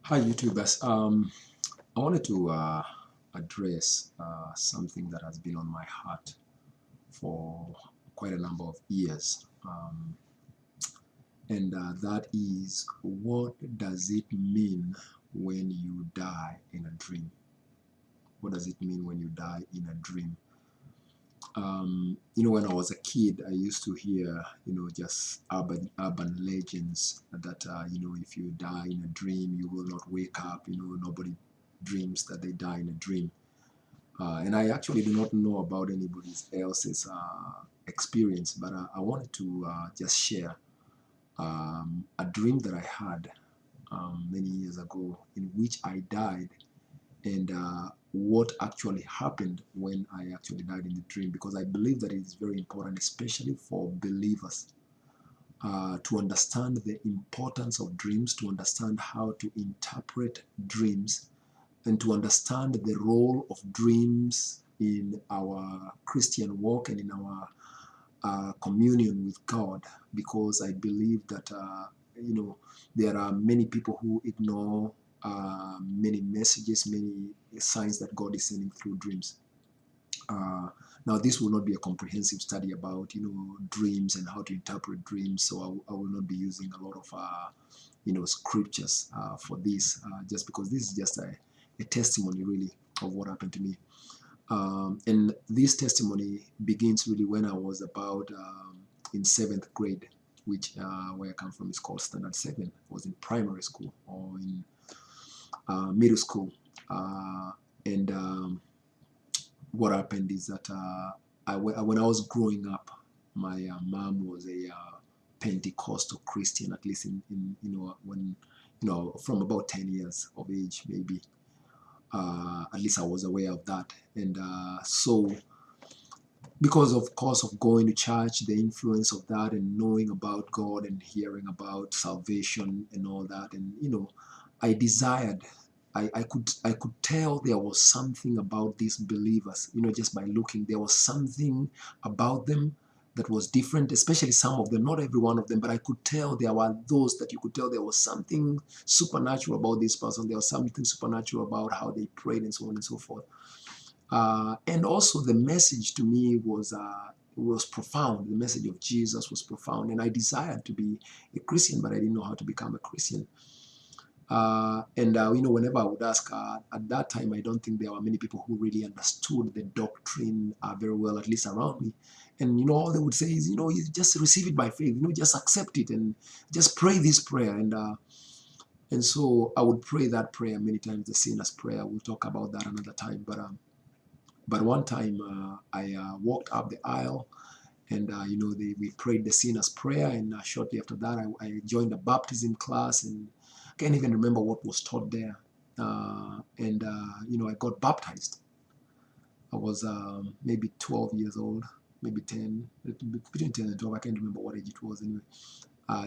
Hi, YouTubers. I wanted to address something that has been on my heart for quite a number of years. And that is, what does it mean when you die in a dream? What does it mean when you die in a dream? When I was a kid, I used to hear, just urban legends that, if you die in a dream, you will not wake up. Nobody dreams that they die in a dream. And I actually do not know about anybody else's experience, but I wanted to just share a dream that I had many years ago in which I died, and what actually happened when I actually died in the dream, because I believe that it is very important, especially for believers, to understand the importance of dreams, to understand how to interpret dreams, and to understand the role of dreams in our Christian walk and in our communion with God, because I believe that there are many people who ignore many messages, many signs that God is sending through dreams. Now, this will not be a comprehensive study about dreams and how to interpret dreams, so I will not be using a lot of scriptures for this, just because this is just a testimony really of what happened to me. And this testimony begins really when I was about in 7th grade, which where I come from is called Standard 7. I was in primary school or in middle school. And what happened is that when I was growing up, my mom was a Pentecostal Christian, at least in when from about 10 years of age, maybe. At least I was aware of that. And so, because of course of going to church, the influence of that, and knowing about God and hearing about salvation and all that, and I desired, I could tell there was something about these believers, just by looking. There was something about them that was different, especially some of them, not every one of them, but I could tell there were those that you could tell there was something supernatural about this person. There was something supernatural about how they prayed and so on and so forth. And also the message to me was profound. The message of Jesus was profound, and I desired to be a Christian, but I didn't know how to become a Christian. And whenever I would ask, at that time, I don't think there were many people who really understood the doctrine very well, at least around me. And all they would say is, you just receive it by faith, just accept it and just pray this prayer. And so I would pray that prayer many times, the sinner's prayer. We'll talk about that another time. But one time I walked up the aisle, and we prayed the sinner's prayer, and shortly after that I joined a baptism class, and I can't even remember what was taught there. And I got baptized. I was maybe 12 years old, maybe 10, between 10 and 12. I can't remember what age it was anyway,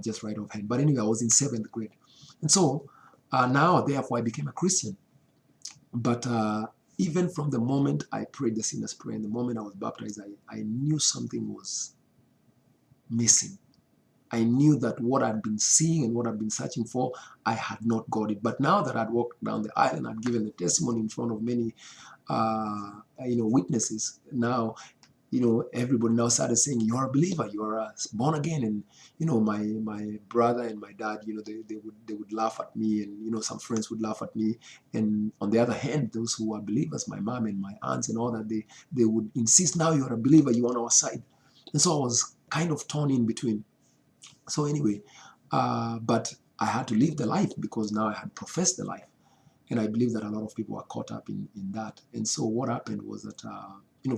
just right offhand. But anyway, I was in 7th grade. And so now, therefore, I became a Christian. But even from the moment I prayed the sinner's prayer and the moment I was baptized, I knew something was missing. I knew that what I'd been seeing and what I'd been searching for, I had not got it. But now that I'd walked down the aisle and I'd given the testimony in front of many, witnesses, now, everybody now started saying, "You're a believer, you are born again." And my brother and my dad, they would laugh at me, and some friends would laugh at me. And on the other hand, those who are believers, my mom and my aunts and all that, they would insist, "Now you're a believer, you're on our side." And so I was kind of torn in between. So anyway, but I had to live the life, because now I had professed the life. And I believe that a lot of people are caught up in that. And so what happened was that,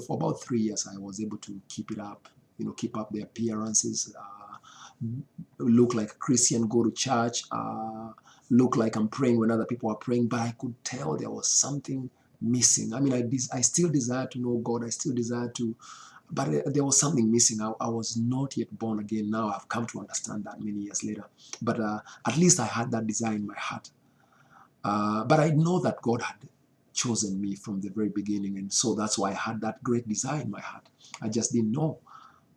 for about 3 years, I was able to keep it up, keep up the appearances, look like a Christian, go to church, look like I'm praying when other people are praying. But I could tell there was something missing. I mean, I still desire to know God. I still desire to, but there was something missing. I was not yet born again. Now I've come to understand that many years later. But at least I had that desire in my heart. But I know that God had chosen me from the very beginning, and so that's why I had that great desire in my heart. I just didn't know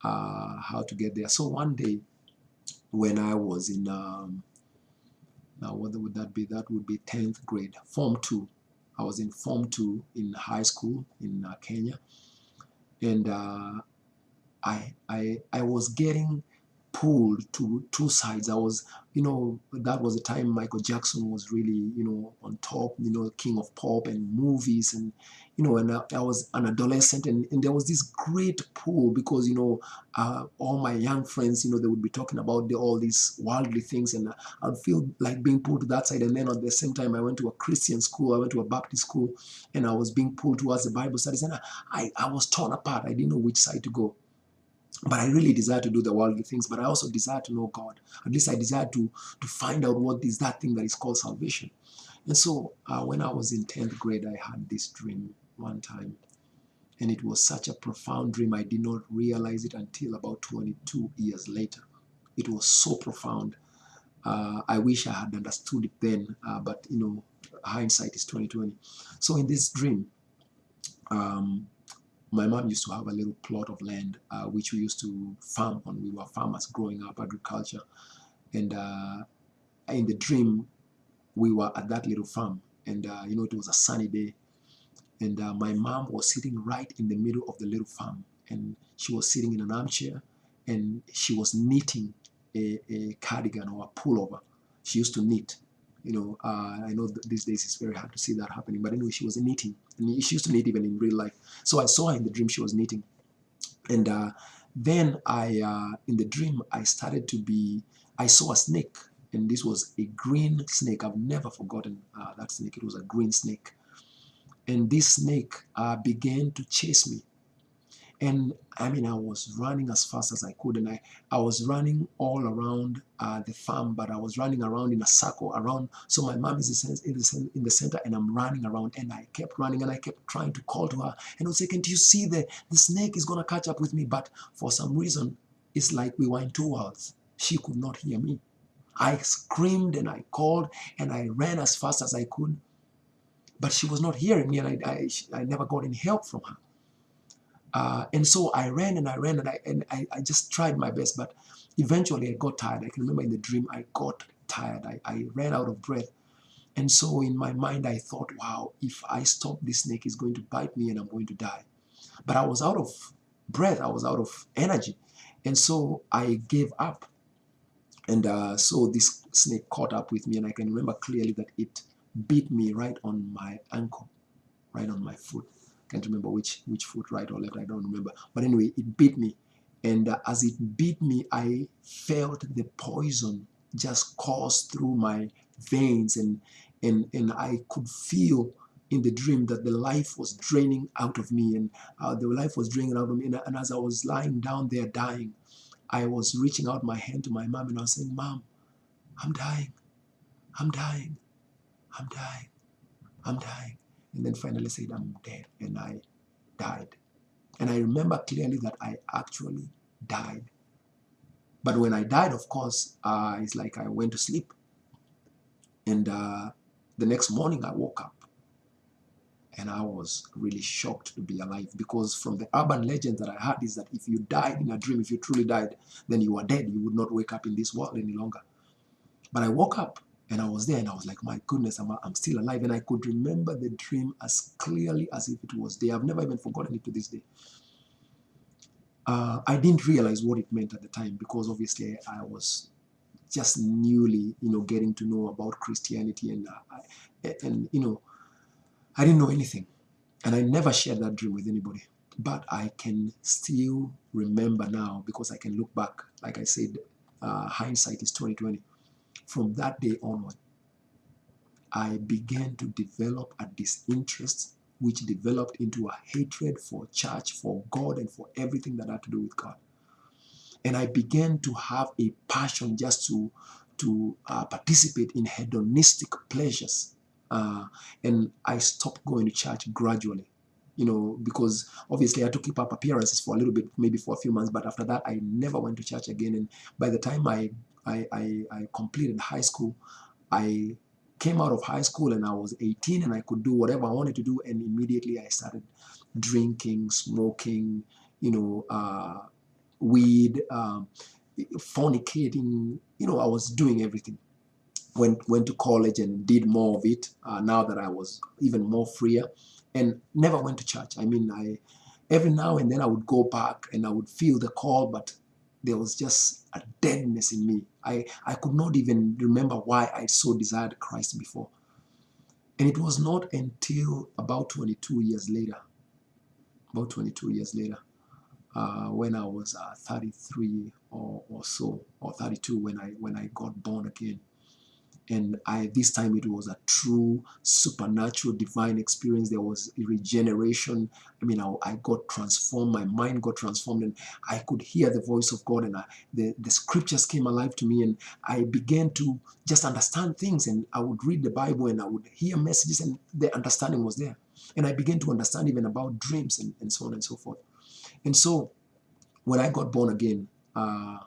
how to get there. So one day, when I was in What would that be? That would be 10th grade, Form 2. I was in Form 2 in high school in Kenya. And I was getting pulled to two sides. I was, that was the time Michael Jackson was really, on top, king of pop and movies. And, and I was an adolescent, and there was this great pull because, all my young friends, they would be talking about all these worldly things, and I'd feel like being pulled to that side. And then at the same time, I went to a Christian school, I went to a Baptist school, and I was being pulled towards the Bible studies, and I was torn apart. I didn't know which side to go. But I really desire to do the worldly things, but I also desire to know God. At least I desire to find out what is that thing that is called salvation. And so when I was in 10th grade, I had this dream one time. And it was such a profound dream. I did not realize it until about 22 years later. It was so profound. I wish I had understood it then, but hindsight is 2020. So in this dream, my mom used to have a little plot of land which we used to farm on. We were farmers growing up, agriculture. And in the dream, we were at that little farm. And, it was a sunny day. And my mom was sitting right in the middle of the little farm. And she was sitting in an armchair, and she was knitting a cardigan or a pullover. She used to knit. I know that these days it's very hard to see that happening. But anyway, she was knitting. And she used to knit even in real life. So I saw her in the dream, she was knitting. And then in the dream, I saw a snake. And this was a green snake. I've never forgotten that snake. It was a green snake. And this snake began to chase me. And I was running as fast as I could, and I was running all around the farm, but I was running around in a circle around. So my mom is in the center, and I'm running around, and I kept running, and I kept trying to call to her, and I was saying, "Can't you see the snake is gonna catch up with me?" But for some reason, it's like we were in two worlds. She could not hear me. I screamed and I called and I ran as fast as I could, but she was not hearing me, and I never got any help from her. And so I ran and I just tried my best, but eventually I got tired. I can remember in the dream I got tired. I ran out of breath. And so in my mind I thought, wow, if I stop, this snake is going to bite me and I'm going to die. But I was out of breath. I was out of energy. And so I gave up. And so this snake caught up with me, and I can remember clearly that it bit me right on my ankle, right on my foot. Can't remember which foot, right or left, I don't remember. But anyway, it bit me. And as it bit me, I felt the poison just course through my veins. And I could feel in the dream that the life was draining out of me. And the life was draining out of me. And as I was lying down there dying, I was reaching out my hand to my mom, and I was saying, "Mom, I'm dying. I'm dying. I'm dying. I'm dying." And then finally said, "I'm dead," and I died. And I remember clearly that I actually died. But when I died, of course, it's like I went to sleep. And the next morning I woke up, and I was really shocked to be alive, because from the urban legend that I heard is that if you died in a dream, if you truly died, then you were dead. You would not wake up in this world any longer. But I woke up, and I was there, and I was like, my goodness, I'm still alive. And I could remember the dream as clearly as if it was there. I've never even forgotten it to this day. I didn't realize what it meant at the time, because obviously I was just newly, getting to know about Christianity, and I didn't know anything. And I never shared that dream with anybody. But I can still remember now, because I can look back. Like I said, hindsight is 2020. From that day onward, I began to develop a disinterest, which developed into a hatred for church, for God, and for everything that had to do with God. And I began to have a passion just to participate in hedonistic pleasures. And I stopped going to church gradually, because obviously I had to keep up appearances for a little bit, maybe for a few months. But after that, I never went to church again. And by the time I completed high school, I came out of high school and I was 18 and I could do whatever I wanted to do. And immediately I started drinking, smoking, weed, fornicating. I was doing everything. went to college and did more of it, now that I was even more freer, and never went to church. I mean, I every now and then I would go back and I would feel the call, but there was just a deadness in me. I could not even remember why I so desired Christ before. And it was not until about 22 years later, when I was 33 or so, or 32, when I got born again. And this time it was a true supernatural divine experience. There was a regeneration. I mean, I got transformed. My mind got transformed, and I could hear the voice of God, and the scriptures came alive to me, and I began to just understand things. And I would read the Bible, and I would hear messages, and the understanding was there. And I began to understand even about dreams and so on and so forth. And so when I got born again, I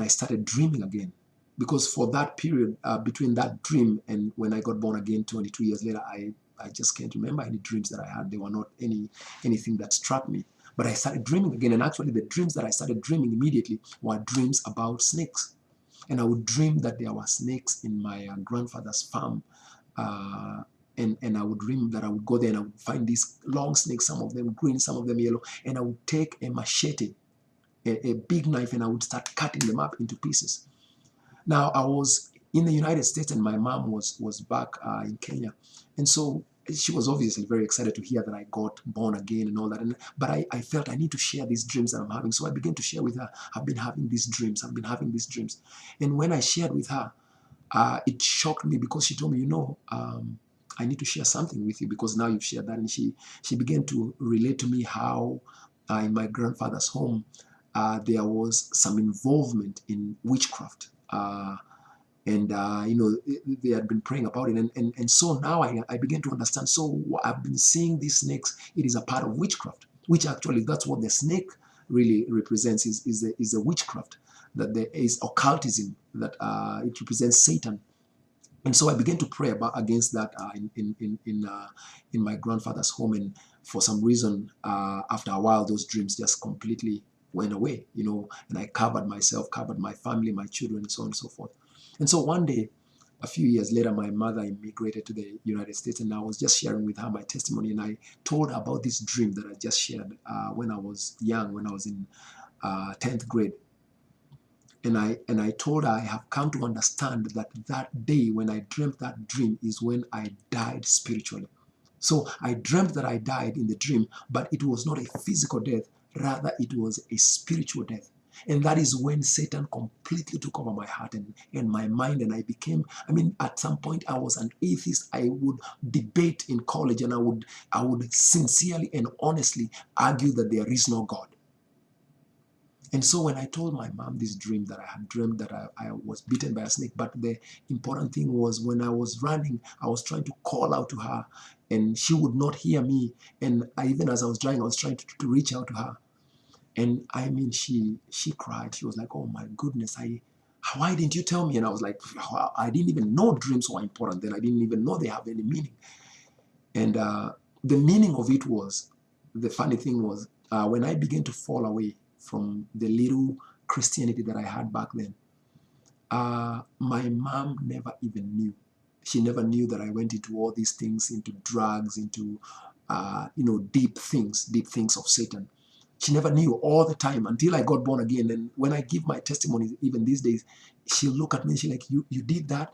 started dreaming again. Because for that period, between that dream and when I got born again 22 years later, I just can't remember any dreams that I had. There were not anything that struck me. But I started dreaming again. And actually, the dreams that I started dreaming immediately were dreams about snakes. And I would dream that there were snakes in my grandfather's farm. And I would dream that I would go there and I would find these long snakes, some of them green, some of them yellow. And I would take a machete, a big knife, and I would start cutting them up into pieces. Now, I was in the United States and my mom was back in Kenya. And so she was obviously very excited to hear that I got born again and all that. But I felt I need to share these dreams that I'm having. So I began to share with her, I've been having these dreams. And when I shared with her, it shocked me because she told me, I need to share something with you because now you've shared that. And she began to relate to me how in my grandfather's home, there was some involvement in witchcraft. They had been praying about it. And so now I began to understand. So I've been seeing these snakes. It is a part of witchcraft, which actually that's what the snake really represents is a witchcraft, that there is occultism, that it represents Satan. And so I began to pray against that in my grandfather's home. And for some reason, after a while, those dreams just completely went away, and I covered myself, covered my family, my children, and so on and so forth. And so one day, a few years later, my mother immigrated to the United States, and I was just sharing with her my testimony, and I told her about this dream that I just shared when I was young, when I was in 10th grade. And I told her I have come to understand that day when I dreamt that dream is when I died spiritually. So I dreamt that I died in the dream, but it was not a physical death. Rather, it was a spiritual death. And that is when Satan completely took over my heart and my mind. And I became, at some point I was an atheist. I would debate in college and I would sincerely and honestly argue that there is no God. And so when I told my mom this dream that I had dreamed that I was bitten by a snake, but the important thing was when I was running, I was trying to call out to her and she would not hear me. And even as I was driving, I was trying to reach out to her. And she cried. She was like, oh my goodness, why didn't you tell me? And I was like, I didn't even know dreams were important then. I didn't even know they have any meaning. And the meaning of it was, the funny thing was, when I began to fall away from the little Christianity that I had back then, my mom never even knew. She never knew that I went into all these things, into drugs, into deep things of Satan. She never knew all the time until I got born again. And when I give my testimony, even these days, she'll look at me and she's like, you did that?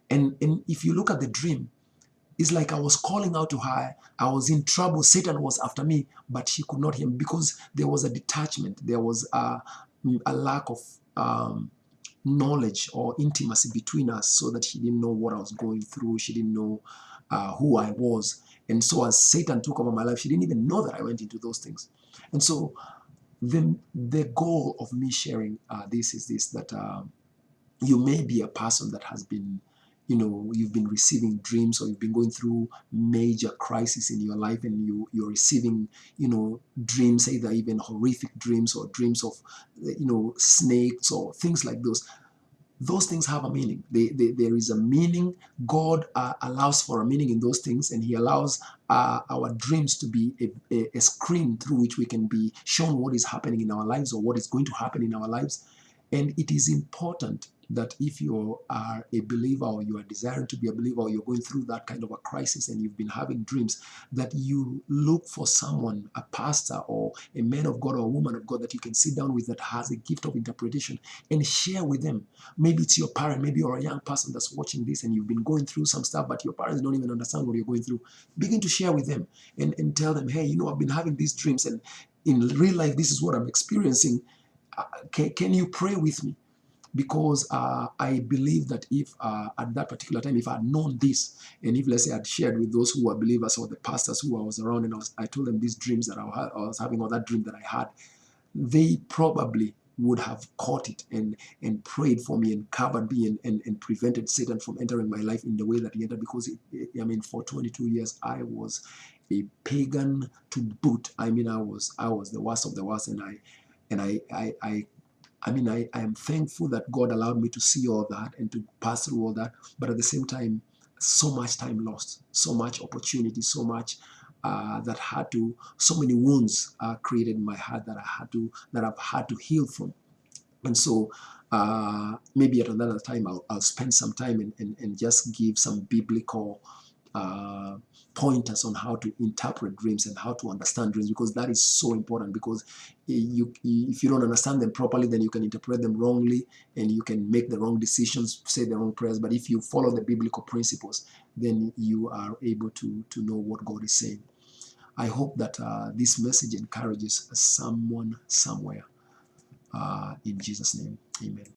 And if you look at the dream, it's like I was calling out to her. I was in trouble. Satan was after me, but she could not hear me because there was a detachment. There was a lack of knowledge or intimacy between us, so that she didn't know what I was going through. She didn't know who I was. And so as Satan took over my life, she didn't even know that I went into those things. And so the goal of me sharing this is this, that you may be a person that has been, you've been receiving dreams, or you've been going through major crisis in your life, and you're receiving, dreams, either even horrific dreams or dreams of, snakes or things like those. Those things have a meaning. There is a meaning. God allows for a meaning in those things, and He allows our dreams to be a screen through which we can be shown what is happening in our lives or what is going to happen in our lives. And it is important that if you are a believer, or you are desiring to be a believer, or you're going through that kind of a crisis and you've been having dreams, that you look for someone, a pastor or a man of God or a woman of God that you can sit down with that has a gift of interpretation and share with them. Maybe it's your parent, maybe you're a young person that's watching this and you've been going through some stuff, but your parents don't even understand what you're going through. Begin to share with them and tell them, hey, I've been having these dreams, and in real life, this is what I'm experiencing. Can you pray with me? Because I believe that if at that particular time, if I had known this, and if, let's say, I'd shared with those who were believers or the pastors who I was around, and I told them these dreams that I was having, or that dream that I had, they probably would have caught it and prayed for me and covered me and prevented Satan from entering my life in the way that he entered. Because for 22 years I was a pagan to boot. I was the worst of the worst, I am thankful that God allowed me to see all that and to pass through all that. But at the same time, so much time lost, so much opportunity, so much so many wounds created in my heart that I've had to heal from. And so maybe at another time, I'll spend some time and just give some biblical uh, pointers on how to interpret dreams and how to understand dreams, because that is so important. Because if you don't understand them properly, then you can interpret them wrongly and you can make the wrong decisions, say the wrong prayers. But if you follow the biblical principles, then you are able to know what God is saying. I hope that this message encourages someone somewhere. In Jesus' name, amen.